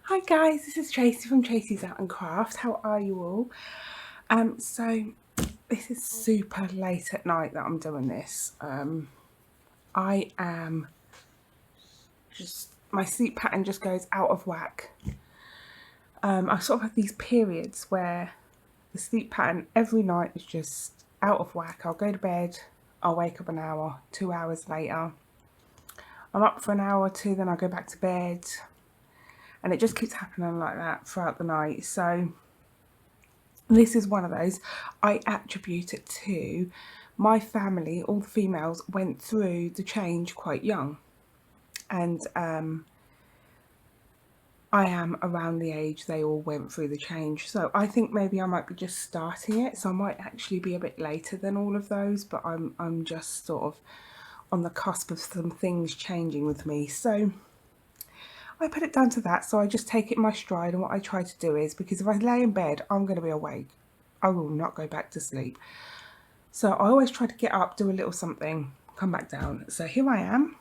Hi guys, this is Tracy from Tracy's Art and Craft. How are you all? So this is super late at night that I'm doing this. I am my sleep pattern just goes out of whack. I sort of have these periods where the sleep pattern every night is just out of whack. I'll go to bed, I'll wake up an hour, 2 hours later. I'm up for an hour or two, then I'll go back to bed. And it just keeps happening like that throughout the night. So this is one of those. I attribute it to my family. All the females went through the change quite young, and I am around the age they all went through the change. So I think maybe I might be just starting it. So I might actually be a bit later than all of those, but I'm just sort of on the cusp of some things changing with me. So I put it down to that. So I just take it in my stride, and what I try to do is, because if I lay in bed, I'm going to be awake. I will not go back to sleep. So I always try to get up, do a little something, come back down. So here I am,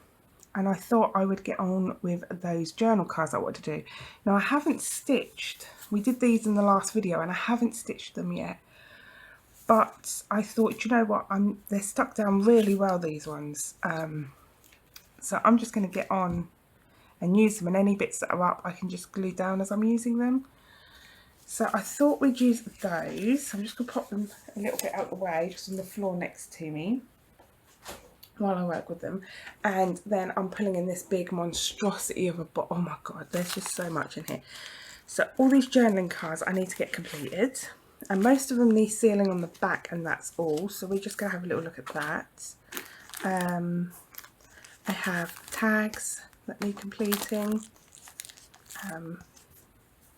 and I thought I would get on with those journal cards I want to do. Now I haven't stitched, we did these in the last video and I haven't stitched them yet. But I thought, you know what, they're stuck down really well, these ones. So I'm just going to get on and use them, and any bits that are up I can just glue down as I'm using them. So I thought we'd use those. I'm just going to pop them a little bit out of the way, just on the floor next to me while I work with them. And then I'm pulling in this big monstrosity of a oh my god, there's just so much in here. So all these journaling cards I need to get completed, and most of them need sealing on the back, and that's all. So we're just going to have a little look at that. I have tags that need completing.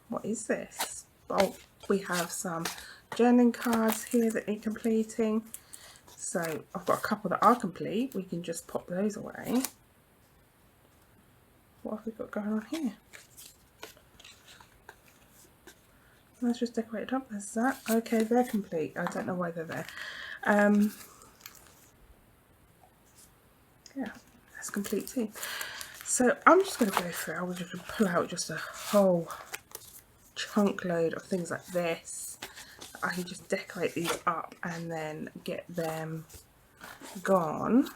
What is this? Oh, we have some journaling cards here that need completing. So I've got a couple that are complete. We can just pop those away. What have we got going on here? Let's just decorate it up. There's that. Okay, they're complete. I don't know why they're there. Yeah, that's complete too. So I'm just going to go through. I was just going to pull out just a whole chunk load of things like this. I can just decorate these up and then get them gone.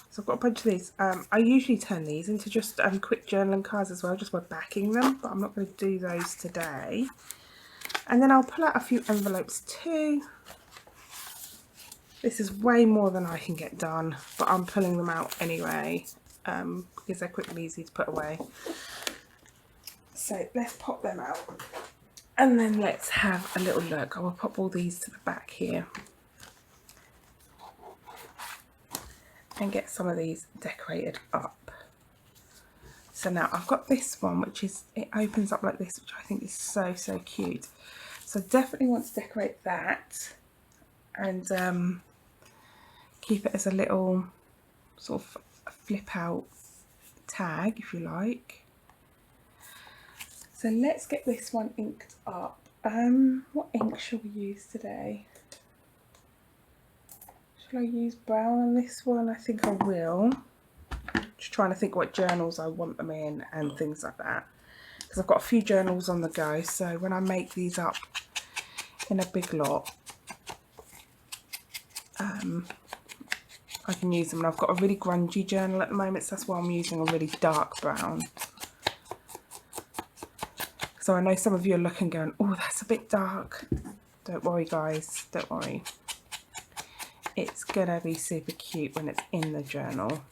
So I've got a bunch of these. I usually turn these into just quick journaling cards as well, just by backing them, but I'm not going to do those today. And then I'll pull out a few envelopes too. This is way more than I can get done, but I'm pulling them out anyway, because they're quick and easy to put away. So let's pop them out. And then let's have a little look. I will pop all these to the back here and get some of these decorated up. So now I've got this one, which is, it opens up like this, which I think is so cute. So definitely want to decorate that and keep it as a little sort of flip out tag, if you like. So let's get this one inked up. What ink shall we use today? Shall I use brown on this one? I think I will. Just trying to think what journals I want them in and things like that, because I've got a few journals on the go, so when I make these up in a big lot, I can use them. And I've got a really grungy journal at the moment, so that's why I'm using a really dark brown. So I know some of you are looking going, oh, that's a bit dark. Don't worry guys, don't worry. It's gonna be super cute when it's in the journal.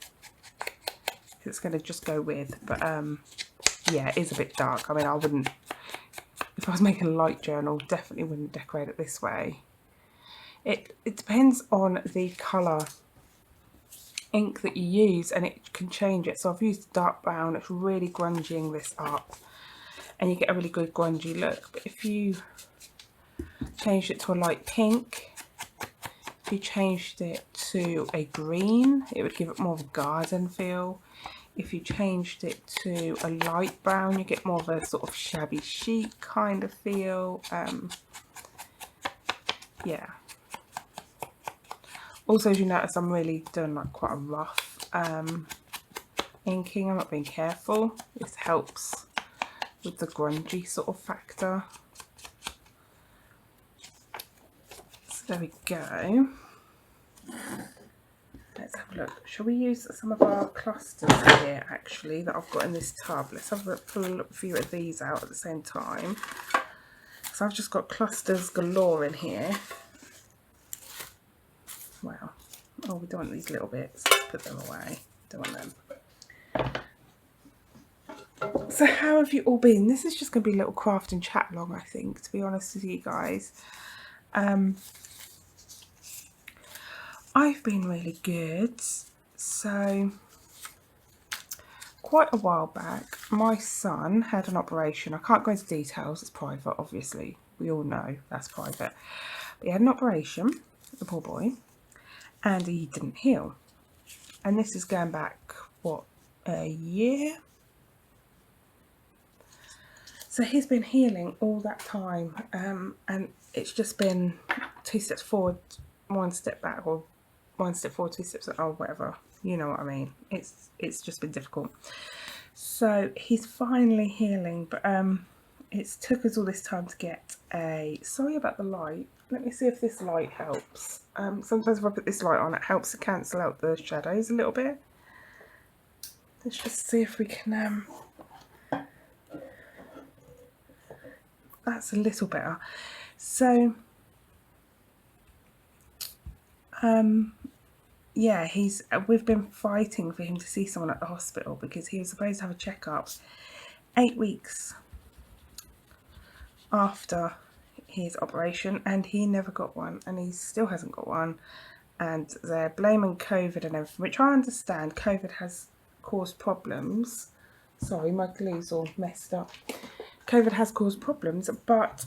It's gonna just go with, but yeah, it is a bit dark. I mean, I wouldn't, if I was making a light journal, definitely wouldn't decorate it this way. It depends on the colour ink that you use, and it can change it. So I've used dark brown, it's really grunging this up, and you get a really good grungy look. But if you changed it to a light pink, if you changed it to a green, it would give it more of a garden feel. If you changed it to a light brown, you get more of a sort of shabby chic kind of feel. Yeah. Also, as you notice, I'm really doing like quite a rough inking, I'm not being careful. This helps with the grungy sort of factor. So there we go. Let's have a look. Shall we use some of our clusters here actually that I've got in this tub? Let's have a pull a few of these out at the same time. So I've just got clusters galore in here. Wow. Oh, we don't want these little bits. Let's put them away. Don't want them. So how have you all been? This is just going to be a little craft and chat along, I think, to be honest with you guys. I've been really good. So quite a while back, my son had an operation. I can't go into details, it's private, obviously. We all know that's private. But he had an operation, the poor boy, and he didn't heal. And this is going back, what, a year? So he's been healing all that time, and it's just been 2 steps forward, 1 step back, or 1 step forward, 2 steps, or whatever. You know what I mean. It's just been difficult. So he's finally healing, but it's took us all this time to get a. Sorry about the light. Let me see if this light helps. Sometimes if I put this light on, it helps to cancel out the shadows a little bit. Let's just see if we can. That's a little better. So yeah, we've been fighting for him to see someone at the hospital because he was supposed to have a checkup 8 weeks after his operation, and he never got one, and he still hasn't got one, and they're blaming COVID and everything, which I understand. COVID has caused problems. Sorry, my glue's all messed up. COVID has caused problems, but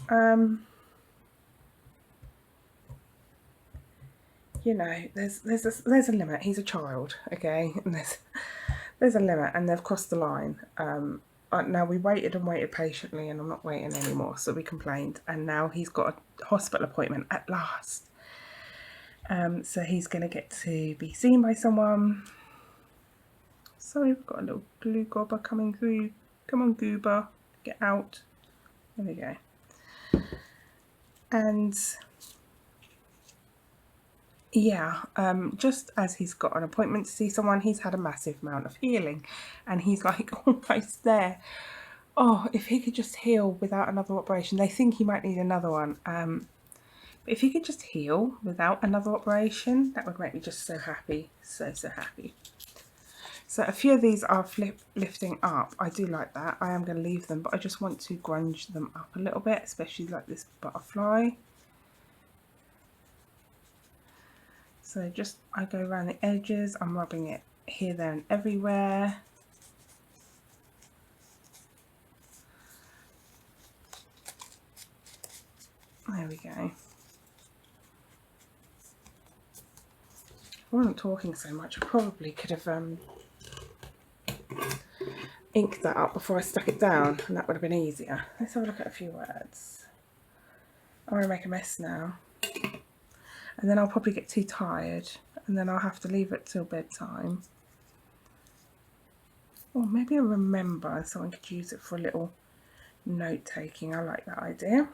you know, there's a limit. He's a child, okay, and there's a limit, and they've crossed the line. Now we waited and waited patiently, and I'm not waiting anymore. So we complained, and now he's got a hospital appointment at last. So he's going to get to be seen by someone. Sorry, we've got a little glue gobber coming through. Come on, goober, get out. There we go. And yeah, just as he's got an appointment to see someone, he's had a massive amount of healing, and he's like almost there. Oh, if he could just heal without another operation. They think he might need another one. But if he could just heal without another operation, that would make me just so happy. So happy. So a few of these are lifting up. I do like that. I am going to leave them, but I just want to grunge them up a little bit, especially like this butterfly. So just, I go around the edges. I'm rubbing it here, there and everywhere. There we go. If I wasn't talking so much, I probably could have inked that up before I stuck it down, and that would have been easier. Let's have a look at a few words. I want to make a mess now, and then I'll probably get too tired, and then I'll have to leave it till bedtime. Or maybe I remember and someone could use it for a little note taking. I like that idea.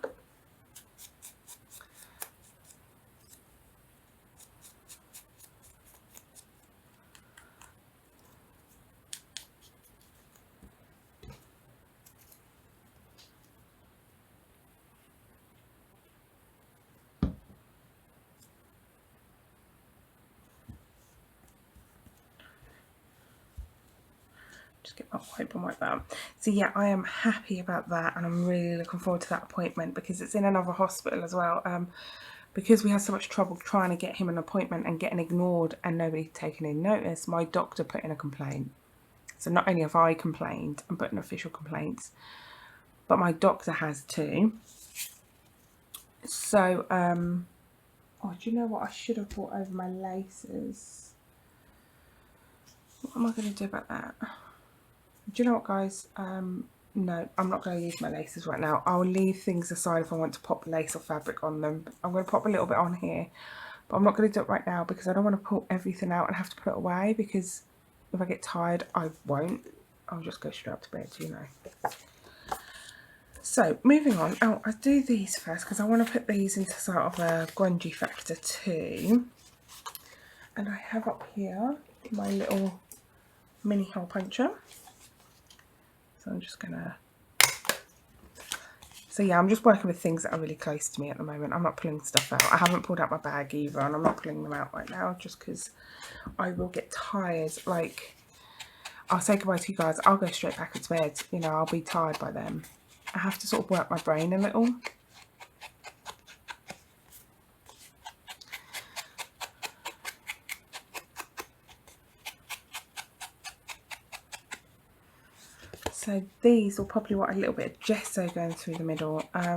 Just get my wipe and wipe that. So yeah, I am happy about that, and I'm really looking forward to that appointment because it's in another hospital as well. Because we had so much trouble trying to get him an appointment and getting ignored and nobody taking in notice, my doctor put in a complaint. So not only have I complained and put in official complaints, but my doctor has too. So oh, do you know what? I should have brought over my laces. What am I going to do about that? Do you know what, guys? No, I'm not going to use my laces right now. I'll leave things aside if I want to pop lace or fabric on them. I'm going to pop a little bit on here, but I'm not going to do it right now because I don't want to pull everything out and have to put it away, because If I get tired, I won't. I'll just go straight up to bed, you know. So moving on. Oh, I do these first because I want to put these into sort of a grungy factor too. And I have up here my little mini hole puncher. So I'm just gonna. So yeah, I'm just working with things that are really close to me at the moment. I'm not pulling stuff out. I haven't pulled out my bag either, and I'm not pulling them out right now just because I will get tired. Like, I'll say goodbye to you guys. I'll go straight back to bed. You know, I'll be tired by then. I have to sort of work my brain a little. So these will probably want a little bit of gesso going through the middle. But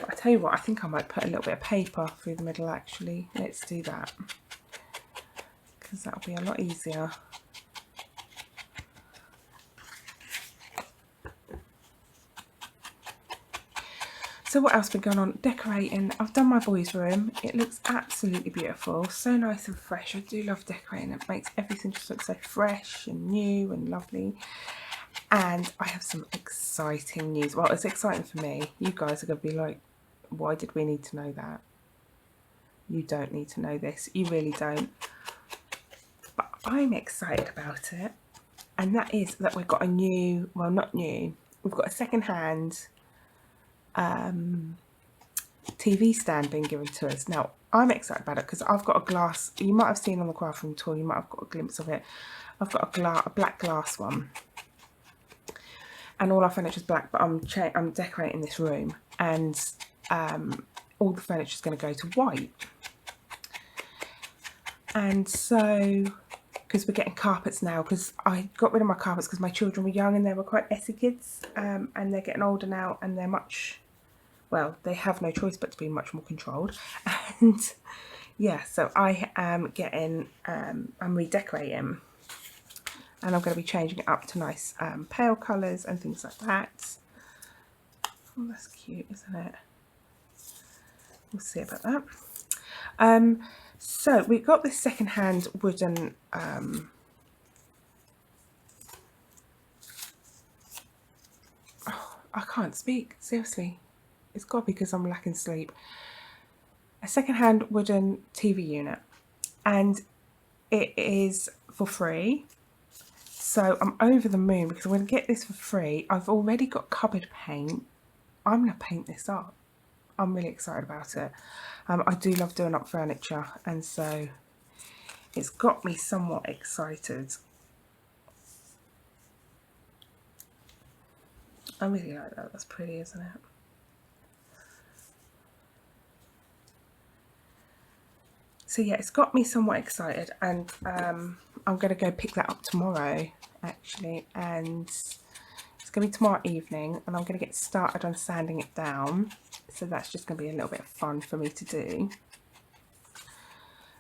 I tell you what, I think I might put a little bit of paper through the middle actually. Let's do that, because that'll be a lot easier. So what else been going on? Decorating. I've done my boys' room. It looks absolutely beautiful. So nice and fresh. I do love decorating. It makes everything just look so fresh and new and lovely. And I have some exciting news. Well, it's exciting for me. You guys are going to be like, why did we need to know that? You don't need to know this. You really don't. But I'm excited about it. And that is that we've got a new, well, not new. We've got a second-hand TV stand being given to us. Now I'm excited about it because I've got a glass, you might have seen on the craft room tour, you might have got a glimpse of it. I've got a black glass one, and all our furniture is black, but I'm decorating this room, and all the furniture is going to go to white. And so, because we're getting carpets now, because I got rid of my carpets because my children were young and they were quite essy kids, and they're getting older now, and they're much, well, they have no choice but to be much more controlled. And yeah, so I am getting, I'm redecorating, and I'm going to be changing it up to nice pale colours and things like that. Oh, that's cute, isn't it? We'll see about that. So we got this second-hand wooden oh, I can't speak, seriously. It's got because I'm lacking sleep. A second-hand wooden TV unit, and it is for free. So I'm over the moon because I'm going to get this for free. I've already got cupboard paint. I'm going to paint this up. I'm really excited about it. I do love doing up furniture, and so it's got me somewhat excited. I really like that. That's pretty, isn't it? So yeah, it's got me somewhat excited, and I'm going to go pick that up tomorrow actually, and it's going to be tomorrow evening, and I'm going to get started on sanding it down. So that's just going to be a little bit of fun for me to do.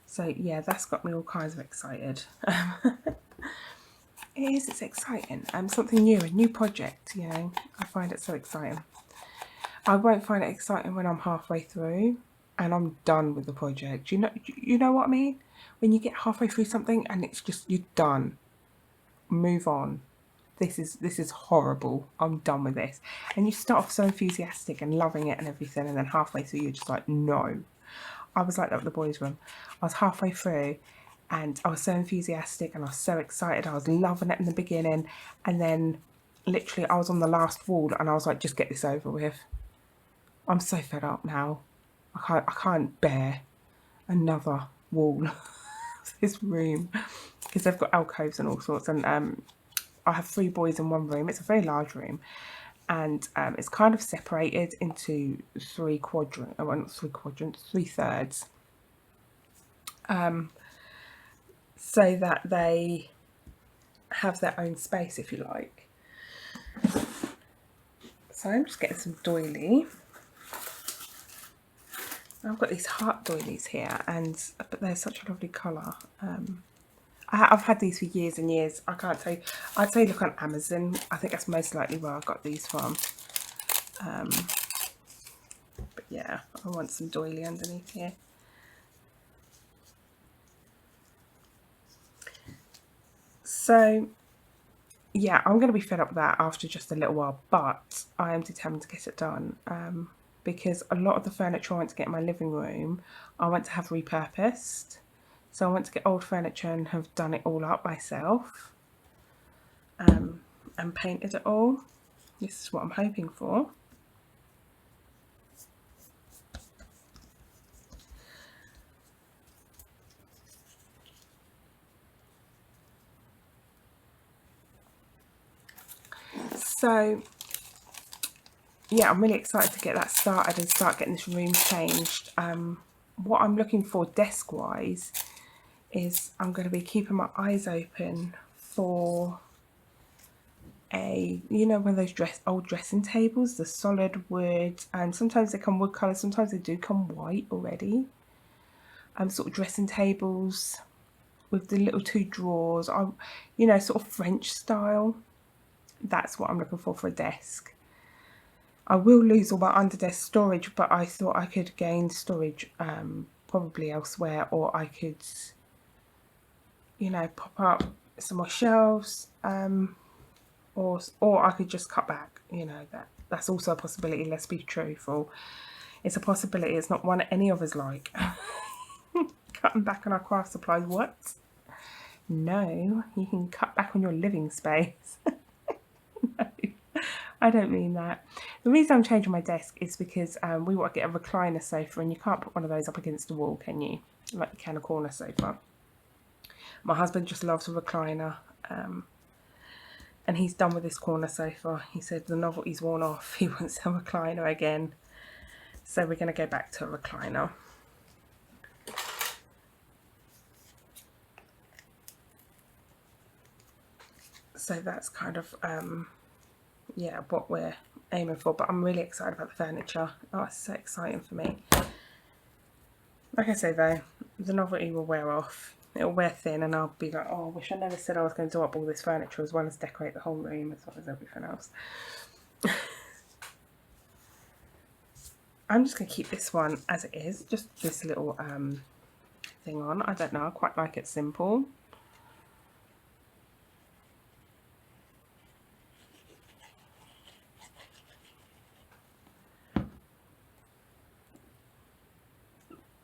So yeah, that's got me all kinds of excited. It's exciting. Something new, a new project, you know. I find it so exciting. I won't find it exciting when I'm halfway through and I'm done with the project. You know what I mean? When you get halfway through something and it's just, you're done. Move on. This is horrible. I'm done with this. And you start off so enthusiastic and loving it and everything, and then halfway through you're just like, no. I was like that with the boys' room. I was halfway through and I was so enthusiastic and I was so excited. I was loving it in the beginning, and then literally I was on the last wall and I was like, just get this over with. I'm so fed up now. I can't bear another wall of this room, because they've got alcoves and all sorts, and I have 3 boys in one room. It's a very large room, and it's kind of separated into 3 quadrants, well, not 3 quadrants, 3/3, so that they have their own space, if you like. So I'm just getting some doily. I've got these heart doilies here, but they're such a lovely colour. I've had these for years and years. I can't tell you. I'd say look on Amazon. I think that's most likely where I got these from. But yeah, I want some doily underneath here. So yeah, I'm going to be fed up with that after just a little while, but I am determined to get it done, because a lot of the furniture I want to get in my living room, I want to have repurposed. So I want to get old furniture and have done it all up myself, and painted it all. This is what I'm hoping for. So yeah, I'm really excited to get that started and start getting this room changed. What I'm looking for desk wise is I'm going to be keeping my eyes open for one of those old dressing tables, the solid wood, and sometimes they come wood colour, sometimes they do come white already. Sort of dressing tables with the little two drawers, sort of French style. That's what I'm looking for a desk. I will lose all my under desk storage, but I thought I could gain storage probably elsewhere, or I could, pop up some more shelves, or I could just cut back. That's also a possibility. Let's be truthful. It's a possibility. It's not one any of us like. Cutting back on our craft supplies. What? No, you can cut back on your living space. No, I don't mean that. The reason I'm changing my desk is because we want to get a recliner sofa, and you can't put one of those up against the wall, can you? Like you can a corner sofa. My husband just loves a recliner, and he's done with this corner sofa. He said the novelty's worn off. He wants a recliner again. So we're going to go back to a recliner. So that's kind of, yeah, what we're aiming for. But I'm really excited about the furniture. Oh, it's so exciting for me. Like I say though, the novelty will wear off. It'll wear thin, and I'll be like, oh, I wish I never said I was going to do up all this furniture as well as decorate the whole room as well as everything else. I'm just going to keep this one as it is, just this little thing on. I don't know, I quite like it simple.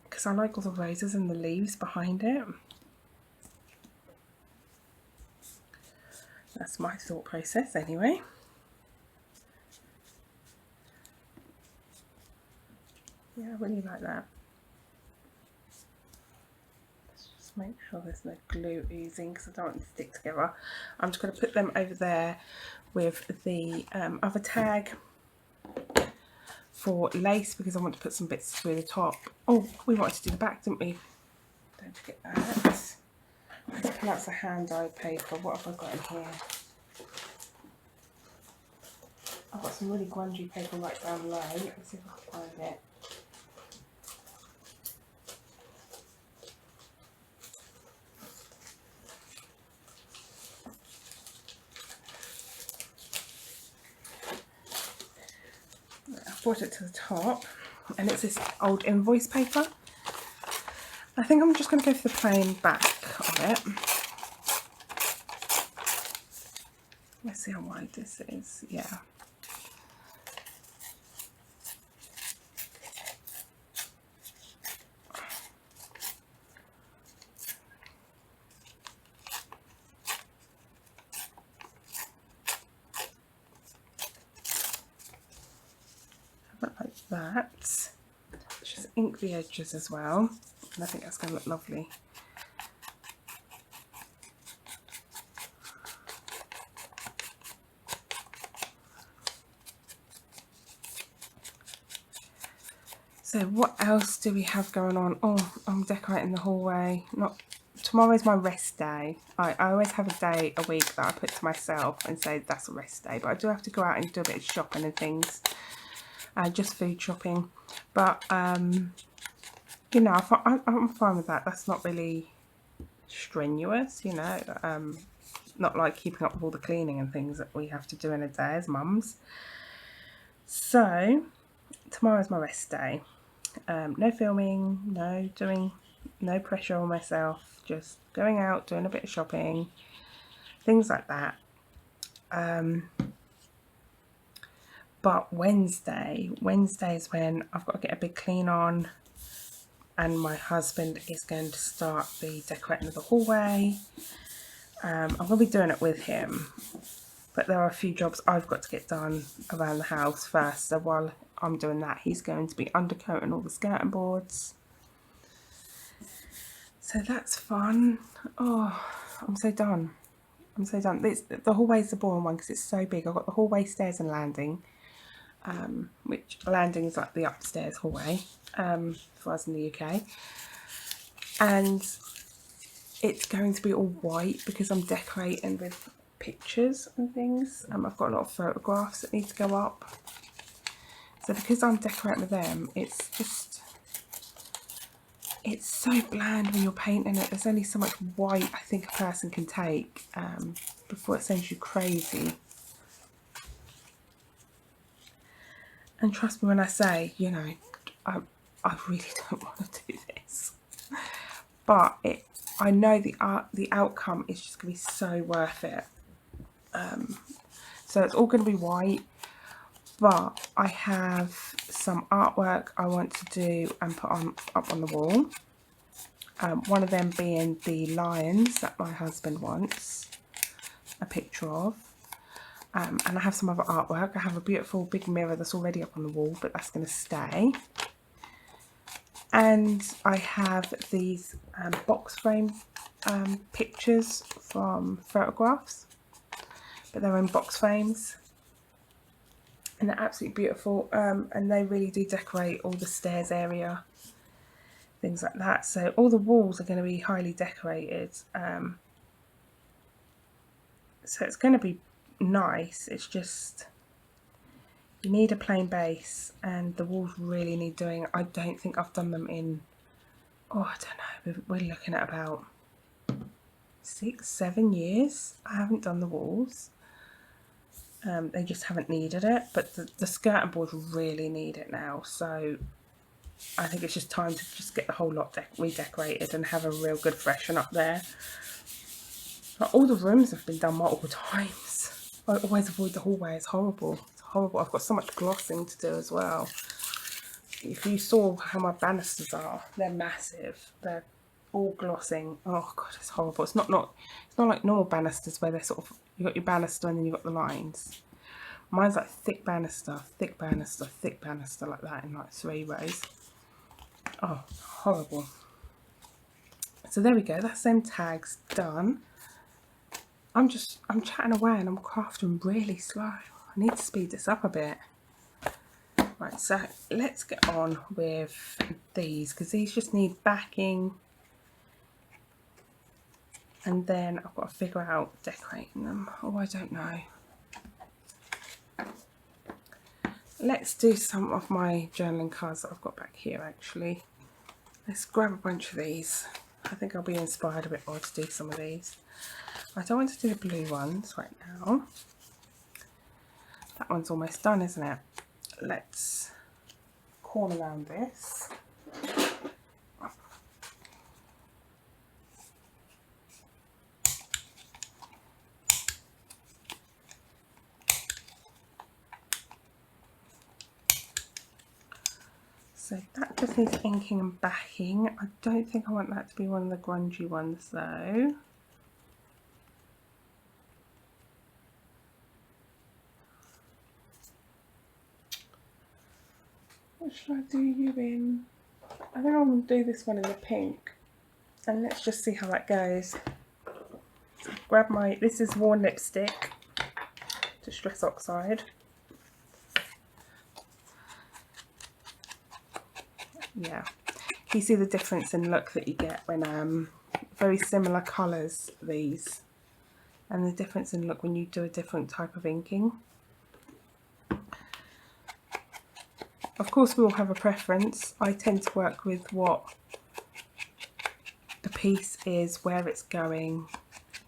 Because I like all the roses and the leaves behind it. That's my thought process anyway. Yeah, I really like that. Let's just make sure there's no glue oozing because I don't want them to stick together. I'm just going to put them over there with the other tag for lace, because I want to put some bits through the top. Oh, we wanted to do the back, didn't we? Don't forget that. Let's pull out the hand-dyed paper. What have I got in here? I've got some really grungy paper right down low. Let me see if I can find it. I've brought it to the top, and it's this old invoice paper. I think I'm just going to go for the plain back of it. Let's see how wide this is. Yeah. Like that. Just ink the edges as well, and I think that's going to look lovely. So what else do we have going on? Oh, I'm decorating the hallway. Tomorrow's my rest day. I always have a day a week that I put to myself and say that's a rest day, but I do have to go out and do a bit of shopping and things. Just food shopping, but I'm fine with that. That's not really strenuous, not like keeping up with all the cleaning and things that we have to do in a day as mums. So tomorrow's my rest day. No filming, no pressure on myself, just going out, doing a bit of shopping, things like that. But Wednesday is when I've got to get a big clean on, and my husband is going to start the decorating of the hallway. I'm going to be doing it with him, but there are a few jobs I've got to get done around the house first. So while I'm doing that, he's going to be undercoating all the skirting boards. So that's fun. Oh, I'm so done. I'm so done. The hallway's the boring one because it's so big. I've got the hallway, stairs and landing, which landing is like the upstairs hallway for us in the UK. And it's going to be all white because I'm decorating with pictures and things. I've got a lot of photographs that need to go up. So because I'm decorating with them, it's so bland when you're painting it. There's only so much white I think a person can take before it sends you crazy. And trust me when I say, you know, I really don't want to do this. But I know the outcome is just going to be so worth it. So it's all going to be white, but I have some artwork I want to do and put up on the wall. One of them being the lions that my husband wants a picture of. And I have some other artwork. I have a beautiful big mirror that's already up on the wall, but that's going to stay. And I have these box frame pictures from photographs, but they're in box frames. And they're absolutely beautiful, and they really do decorate all the stairs area, things like that. So all the walls are going to be highly decorated. So it's going to be nice. It's just you need a plain base, and the walls really need doing. I don't think I've done them in, I don't know, we're looking at about 6-7 years. I haven't done the walls. They just haven't needed it, but the skirting boards really need it now. So I think it's just time to just get the whole lot redecorated and have a real good freshen up there. Like, all the rooms have been done multiple times. I always avoid the hallway. It's horrible. It's horrible. I've got so much glossing to do as well. If you saw how my banisters are, they're massive. They're all glossing. Oh god, it's horrible. It's not like normal banisters where they're sort of, you got your banister and then you got the lines. Mine's like thick banister, thick banister, thick banister, like that in like 3 rows. Oh, horrible. So there we go. That's them tags done. I'm chatting away and I'm crafting really slow. I need to speed this up a bit. Right, so let's get on with these because these just need backing, and then I've got to figure out decorating them. Oh, I don't know. Let's do some of my journaling cards that I've got back here actually. Let's grab a bunch of these. I think I'll be inspired a bit more to do some of these. I don't want to do the blue ones right now. That one's almost done, isn't it? Let's corner around this. So that just needs inking and backing. I don't think I want that to be one of the grungy ones though. What should I do you in? I think I'm going to do this one in the pink, and let's just see how that goes. Grab this is Worn Lipstick, Distress Oxide. Yeah, you see the difference in look that you get when very similar colours, these, and the difference in look when you do a different type of inking. Of course we all have a preference. I tend to work with what the piece is, where it's going,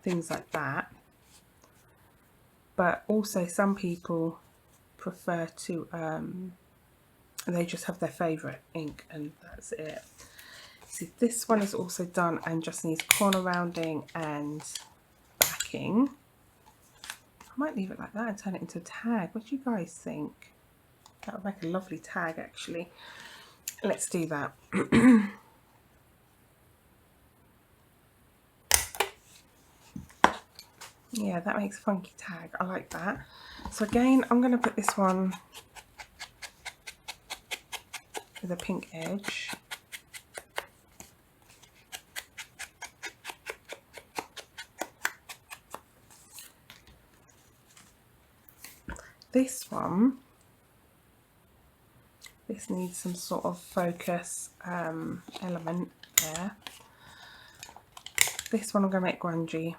things like that. But also some people prefer to they just have their favourite ink and that's it. See, this one is also done and just needs corner rounding and backing. might leave it like that and turn it into a tag. What do you guys think? That would make a lovely tag actually. Let's do that. Yeah, that makes a funky tag. I like that. So again, I'm going to put this one with a pink edge. This one, this needs some sort of focus element there. This one I'm going to make grungy.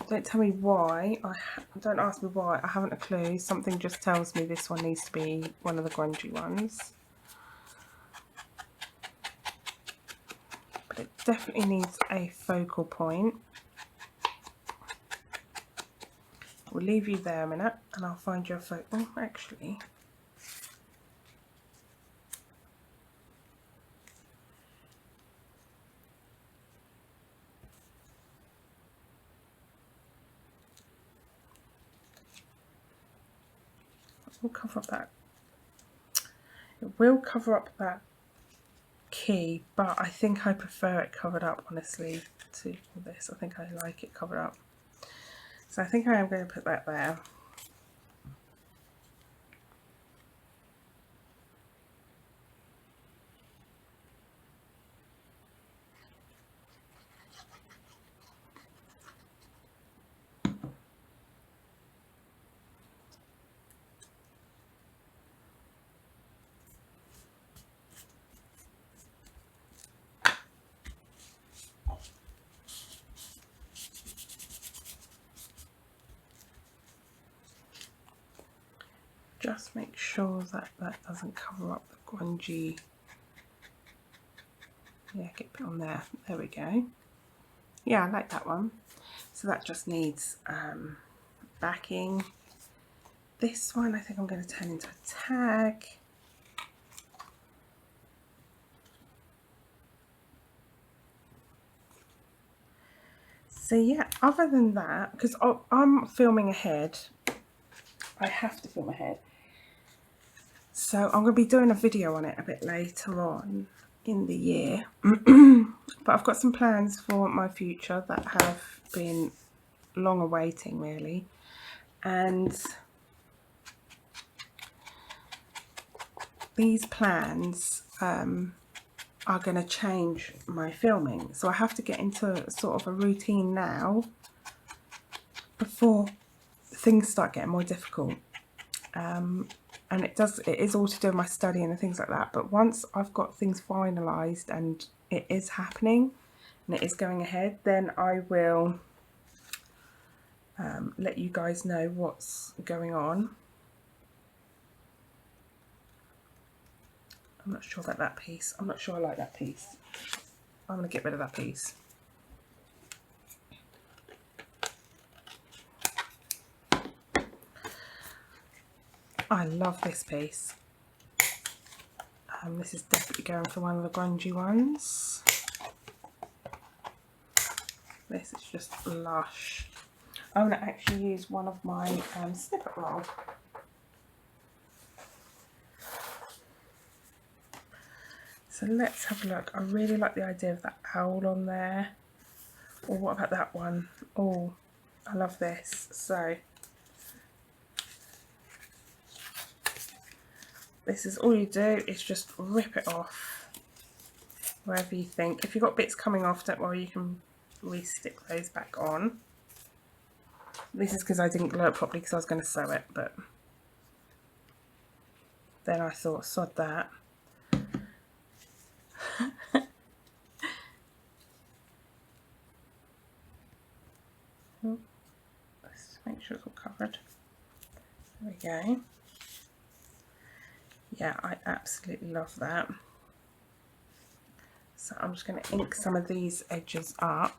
Don't tell me why, don't ask me why, I haven't a clue. Something just tells me this one needs to be one of the grungy ones. But it definitely needs a focal point. We'll leave you there a minute and I'll find your focal. Oh, actually. We'll cover up that. It will cover up that key, but I think I prefer it covered up, honestly, to this. I think I like it covered up. So I think I am going to put that there. Just make sure that that doesn't cover up the grungy. Yeah, get it on there. There we go. Yeah, I like that one. So that just needs backing. This one I think I'm going to turn into a tag. So yeah, other than that, because I'm filming ahead, I have to film ahead. So I'm going to be doing a video on it a bit later on in the year. But I've got some plans for my future that have been long awaiting really. And these plans are going to change my filming. So I have to get into sort of a routine now before things start getting more difficult. And it is all to do with my studying and things like that. But once I've got things finalised and it is happening and it is going ahead, then I will let you guys know what's going on. I'm not sure about that piece. I'm not sure I like that piece. I'm going to get rid of that piece. I love this piece. This is definitely going for one of the grungy ones. This is just lush. I'm going to actually use one of my snippet roll. So let's have a look. I really like the idea of that owl on there. Or what about that one? Oh, I love this. So this is all you do is just rip it off wherever you think. If you've got bits coming off, don't worry, you can re-stick those back on. This is because I didn't glue it properly because I was going to sew it, but then I thought, sod that. Let's make sure it's all covered. There we go. Yeah, I absolutely love that. So I'm just going to ink some of these edges up.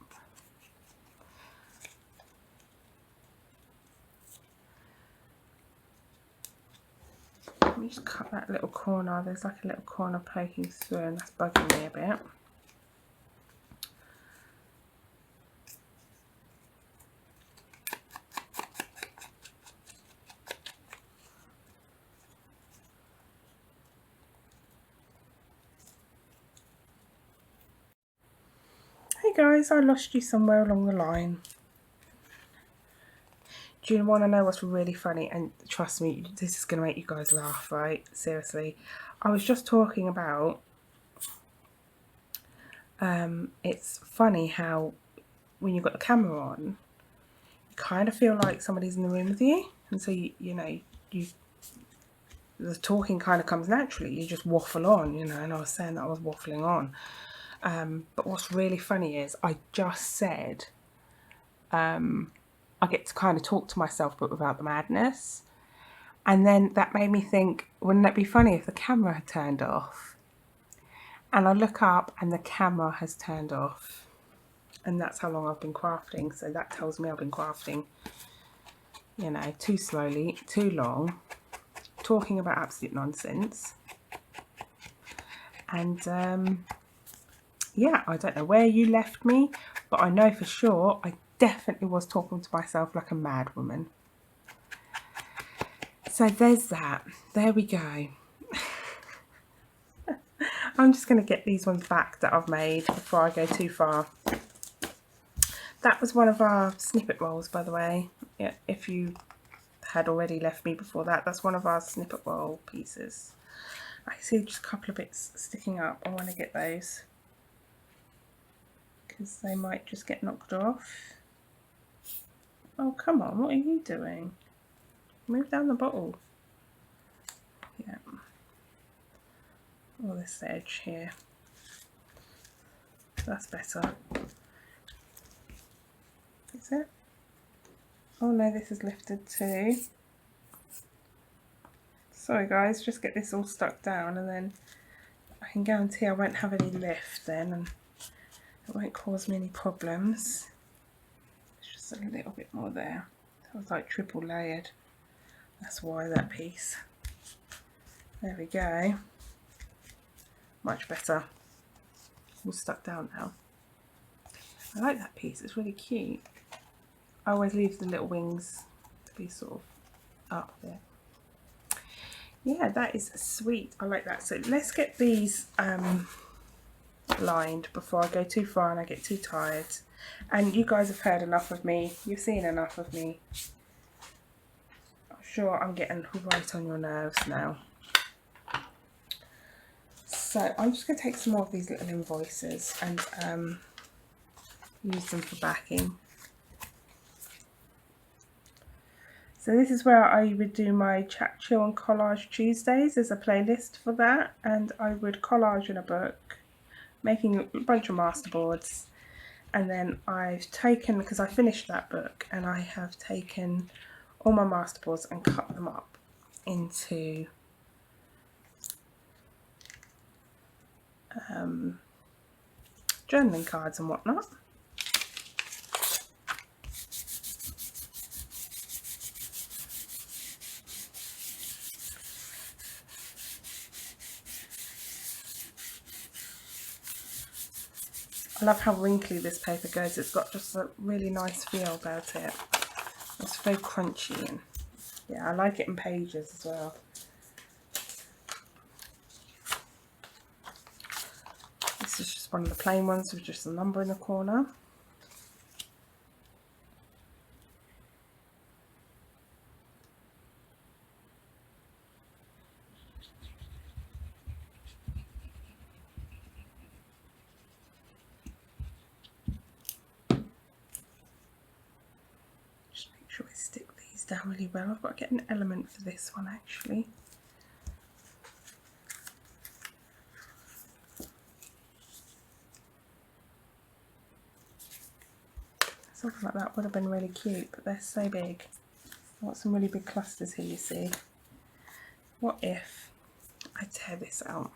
Let me just cut that little corner. There's like a little corner poking through and that's bugging me a bit. guys, I lost you somewhere along the line. Do you want to know what's really funny? And trust me, this is going to make you guys laugh, right? Seriously. I was just talking about, it's funny how when you've got the camera on, you kind of feel like somebody's in the room with you. And so, you know, the talking kind of comes naturally. You just waffle on, you know, and I was saying that I was waffling on. But what's really funny is I just said I get to kind of talk to myself but without the madness. And then that made me think, wouldn't that be funny if the camera had turned off? And I look up and the camera has turned off. And that's how long I've been crafting. So that tells me I've been crafting, you know, too slowly, too long, talking about absolute nonsense. And yeah, I don't know where you left me, but I know for sure I definitely was talking to myself like a mad woman. So there's that. There we go. I'm just going to get these ones back that I've made before I go too far. That was one of our snippet rolls, by the way. Yeah, if you had already left me before that, that's one of our snippet roll pieces. I see just a couple of bits sticking up. I want to get those because they might just get knocked off. Oh, come on, what are you doing? Move down the bottle. Yeah. Oh, this edge here. That's better. Is it? Oh no, this is lifted too. Sorry guys, just get this all stuck down and then I can guarantee I won't have any lift then and it won't cause me any problems. It's just a little bit more there. That was like triple layered. That's why that piece. There we go. Much better. All stuck down now. I like that piece, it's really cute. I always leave the little wings to be sort of up there. Yeah, that is sweet. I like that. So let's get these lined before I go too far and I get too tired. And you guys have heard enough of me. You've seen enough of me. I'm sure I'm getting right on your nerves now. So I'm just going to take some more of these little invoices and use them for backing. So this is where I would do my chat, chill and collage Tuesdays. There's a playlist for that, and I would collage in a book, making a bunch of masterboards. And then I've taken, because I finished that book, and I have taken all my masterboards and cut them up into journaling cards and whatnot. I love how wrinkly this paper goes. It's got just a really nice feel about it. It's very crunchy and yeah, I like it in pages as well. This is just one of the plain ones with just a number in the corner. Just make sure I stick these down really well. I've got to get an element for this one actually. Something like that would have been really cute, but they're so big. I've got some really big clusters here, you see. What if I tear this out?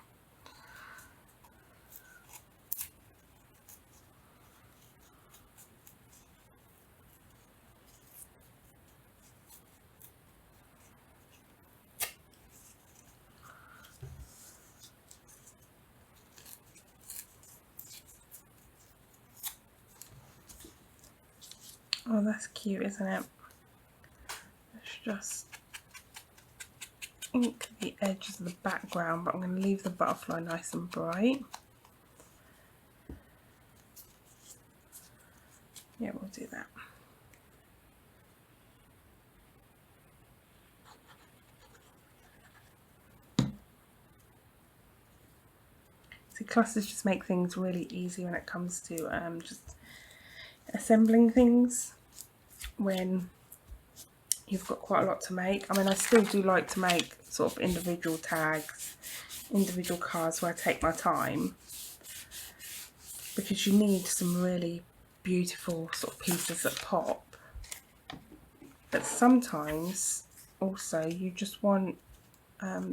Oh, that's cute, isn't it? Let's just ink the edges of the background, but I'm going to leave the butterfly nice and bright. Yeah, we'll do that. See, clusters just make things really easy when it comes to just assembling things when you've got quite a lot to make. I mean, I still do like to make sort of individual tags, individual cards where I take my time, because you need some really beautiful sort of pieces that pop. But sometimes also you just want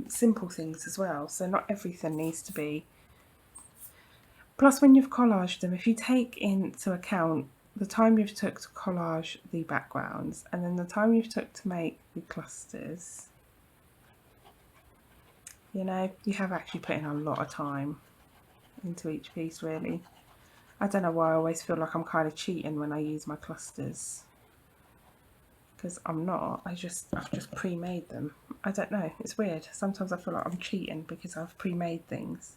simple things as well, so not everything needs to be. Plus, when you've collaged them, if you take into account the time you've took to collage the backgrounds and then the time you've took to make the clusters, you know, you have actually put in a lot of time into each piece, really. I don't know why I always feel like I'm kind of cheating when I use my clusters, because I'm not. I've just pre-made them. I don't know, it's weird. Sometimes I feel like I'm cheating because I've pre-made things.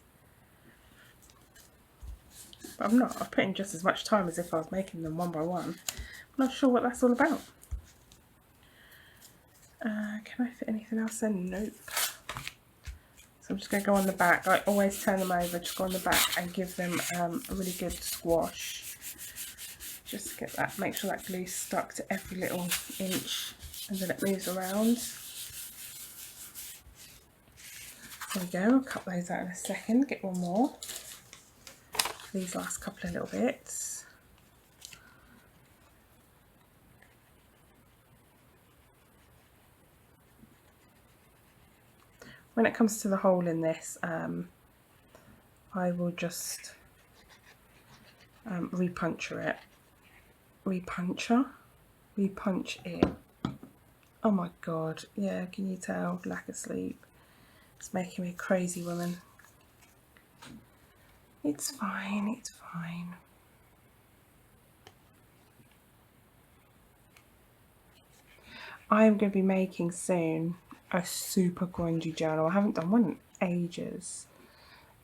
But I'm not. I've put in just as much time as if I was making them one by one. I'm not sure what that's all about. Can I fit anything else in? Nope. So I'm just going to go on the back. I always turn them over, just go on the back and give them a really good squash. Just to get that, make sure that glue's stuck to every little inch and then it moves around. There we go, I'll cut those out in a second, get one more. These last couple of little bits. When it comes to the hole in this, I will just repunch it. Oh my god, yeah, can you tell? Lack of sleep. It's making me a crazy woman. It's fine, it's fine. I am going to be making soon a super grungy journal. I haven't done one in ages.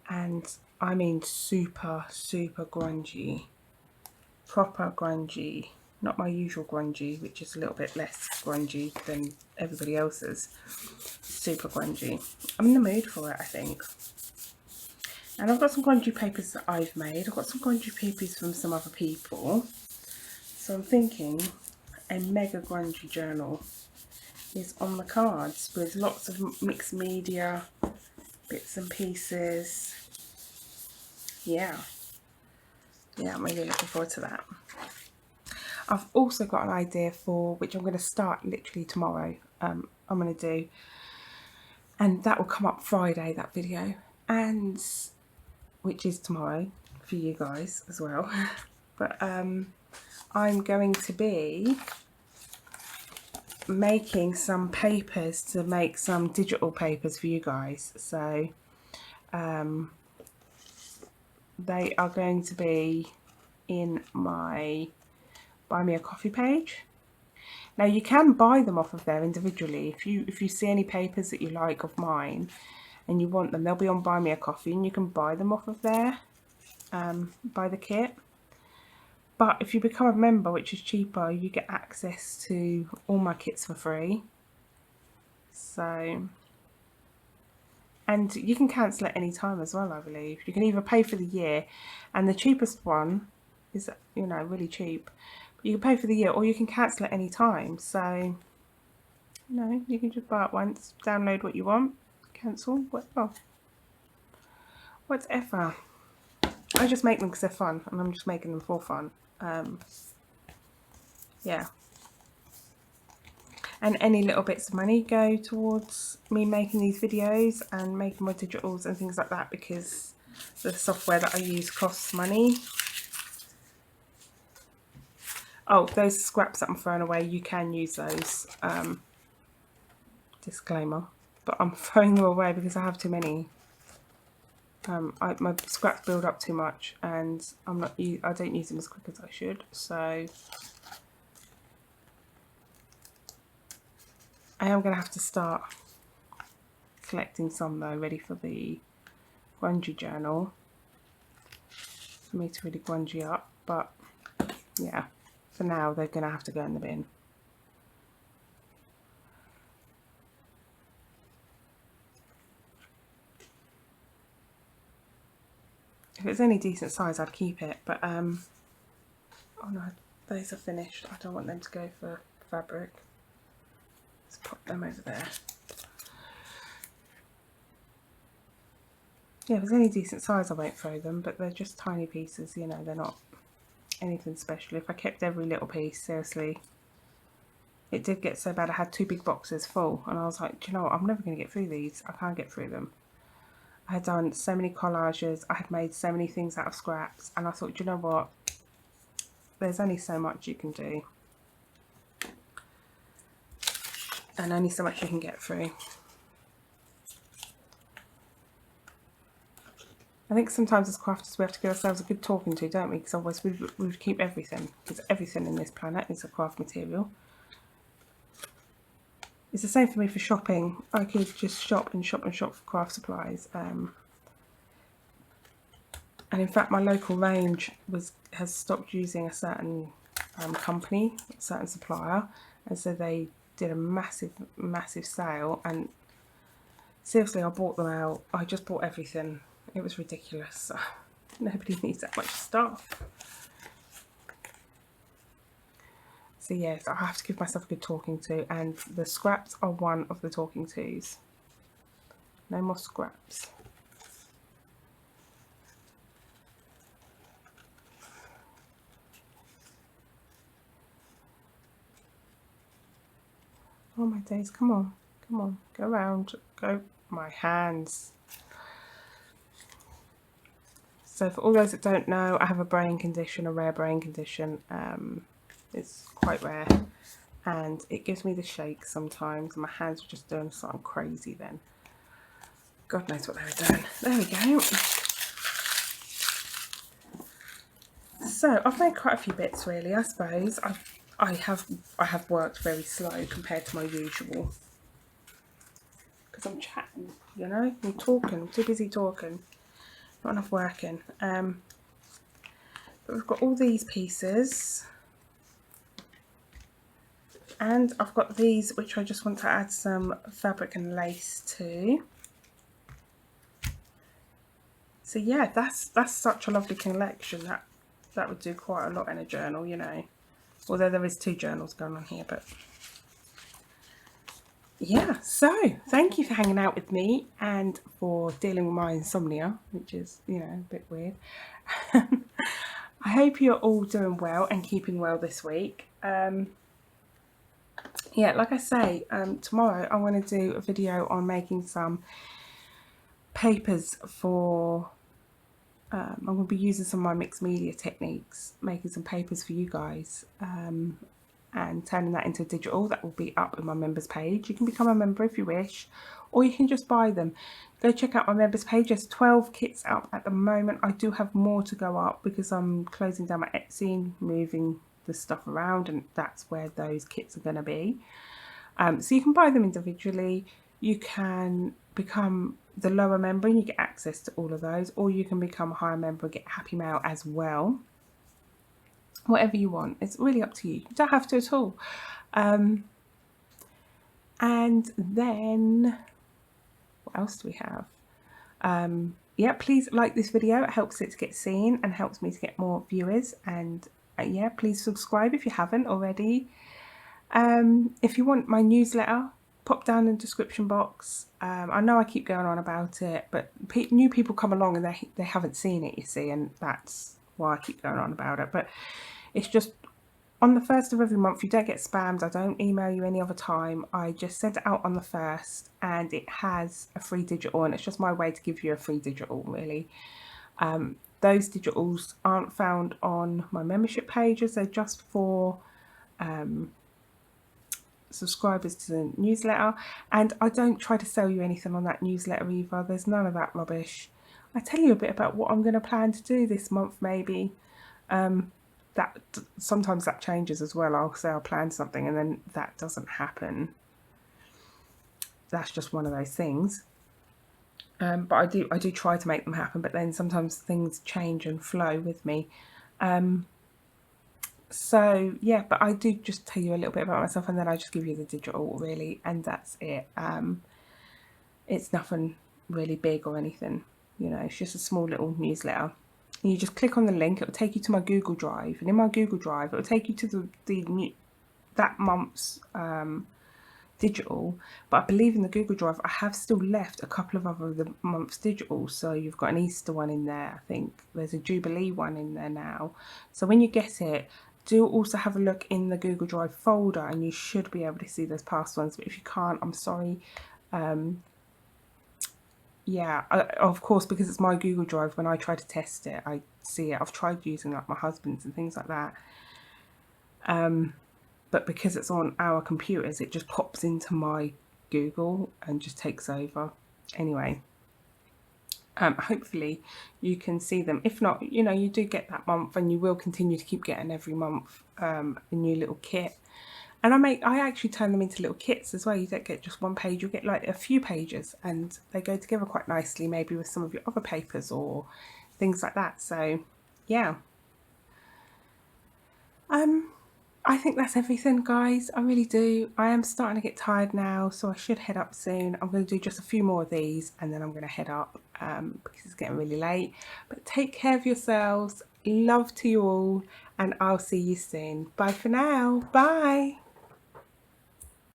And I mean super, super grungy. Proper grungy. Not my usual grungy, which is a little bit less grungy than everybody else's. Super grungy. I'm in the mood for it, I think. And I've got some grungy papers that I've made. I've got some grungy papers from some other people. So I'm thinking a mega grungy journal is on the cards with lots of mixed media, bits and pieces. Yeah, I'm really looking forward to that. I've also got an idea for which I'm going to start literally tomorrow. I'm going to do, and that will come up Friday, that video, and which is tomorrow for you guys as well. But I'm going to be making some papers to make some digital papers for you guys. So they are going to be in my Buy Me a Coffee page. Now you can buy them off of there individually. If you see any papers that you like of mine and you want them, they'll be on Buy Me a Coffee and you can buy them off of there, buy the kit. But if you become a member, which is cheaper, you get access to all my kits for free. So, and you can cancel at any time as well, I believe. You can either pay for the year, and the cheapest one is, you know, really cheap. But you can pay for the year or you can cancel at any time. So, you know, you can just buy it once, download what you want, cancel, whatever. Whatever. I just make them because they're fun, and I'm just making them for fun. Yeah. And any little bits of money go towards me making these videos and making my digitals and things like that, because the software that I use costs money. Oh, those scraps that I'm throwing away, you can use those. Disclaimer. But I'm throwing them away because I have too many. My scraps build up too much, and I don't use them as quick as I should. So I am going to have to start collecting some though, ready for the grungy journal, for me to really grungy up. But yeah, for now they're going to have to go in the bin. If it's any decent size, I'd keep it, but oh no, those are finished. I don't want them to go for fabric. Let's pop them over there. Yeah, if it's any decent size, I won't throw them, but they're just tiny pieces, you know, they're not anything special. If I kept every little piece, seriously, it did get so bad I had 2 big boxes full, and I was like, do you know what, I'm never going to get through these. I can't get through them. I had done so many collages, I had made so many things out of scraps, and I thought, do you know what, there's only so much you can do, and only so much you can get through. I think sometimes as crafters we have to give ourselves a good talking to, don't we? Because otherwise we would keep everything, because everything in this planet is a craft material. It's the same for me for shopping. I could just shop and shop and shop for craft supplies. And in fact my local range has stopped using a certain company, a certain supplier, and so they did a massive sale, and seriously I bought them out. I just bought everything. It was ridiculous. Nobody needs that much stuff. So yes, I have to give myself a good talking to, and the scraps are one of the talking tos. No more scraps. Oh my days, come on, go around, go, my hands. So for all those that don't know, I have a brain condition, a rare brain condition. It's quite rare, and it gives me the shakes sometimes, and my hands are just doing something crazy then. God knows what they were doing. There we go. So I've made quite a few bits really, I suppose. I have worked very slow compared to my usual, because I'm chatting, you know, I'm talking, I'm too busy talking, not enough working. But we've got all these pieces, and I've got these which I just want to add some fabric and lace to. So yeah, that's such a lovely collection. That would do quite a lot in a journal, you know. Although there is 2 journals going on here, but yeah. So thank you for hanging out with me and for dealing with my insomnia, which is, you know, a bit weird. I hope you're all doing well and keeping well this week. Yeah, like I say, tomorrow I'm going to do a video on making some papers for I'm going to be using some of my mixed media techniques, making some papers for you guys, and turning that into digital. That will be up in my members page. You can become a member if you wish, or you can just buy them. Go check out my members page. There's 12 kits up at the moment. I do have more to go up because I'm closing down my Etsy, moving the stuff around, and that's where those kits are going to be. So you can buy them individually. You can become the lower member and you get access to all of those, or you can become a higher member and get Happy Mail as well. Whatever you want, it's really up to you. You don't have to at all. And then what else do we have? Yeah, please like this video. It helps it to get seen and helps me to get more viewers. And yeah, please subscribe if you haven't already. If you want my newsletter, pop down in the description box. I know I keep going on about it, but new people come along and they haven't seen it, you see, and that's why I keep going on about it. But it's just on the 1st of every month. You don't get spammed. I don't email you any other time. I just send it out on the 1st, and it has a free digital, and it's just my way to give you a free digital, really. Those digitals aren't found on my membership pages. They're just for subscribers to the newsletter, and I don't try to sell you anything on that newsletter either. There's none of that rubbish. I tell you a bit about what I'm going to plan to do this month, maybe. That sometimes that changes as well. I'll say I'll plan something and then that doesn't happen. That's just one of those things. But I do try to make them happen, but then sometimes things change and flow with me. So yeah, but I do just tell you a little bit about myself, and then I just give you the digital really, and that's it. It's nothing really big or anything, you know, it's just a small little newsletter. And you just click on the link, it will take you to my Google Drive, and in my Google Drive it will take you to that month's digital. But I believe in the Google Drive I have still left a couple of other the month's digital. So you've got an Easter one in there, I think there's a Jubilee one in there now. So when you get it, do also have a look in the Google Drive folder, and you should be able to see those past ones. But if you can't, I'm sorry. Yeah, of course, because it's my Google Drive, when I try to test it, I see it. I've tried using like my husband's and things like that. But because it's on our computers, it just pops into my Google and just takes over. Anyway, hopefully you can see them. If not, you know, you do get that month, and you will continue to keep getting every month a new little kit. And I actually turn them into little kits as well. You don't get just one page, you get like a few pages, and they go together quite nicely, maybe with some of your other papers or things like that. So yeah. I think that's everything, guys. I really do. I am starting to get tired now, so I should head up soon. I'm going to do just a few more of these, and then I'm going to head up because it's getting really late. But take care of yourselves. Love to you all, and I'll see you soon. Bye for now. Bye.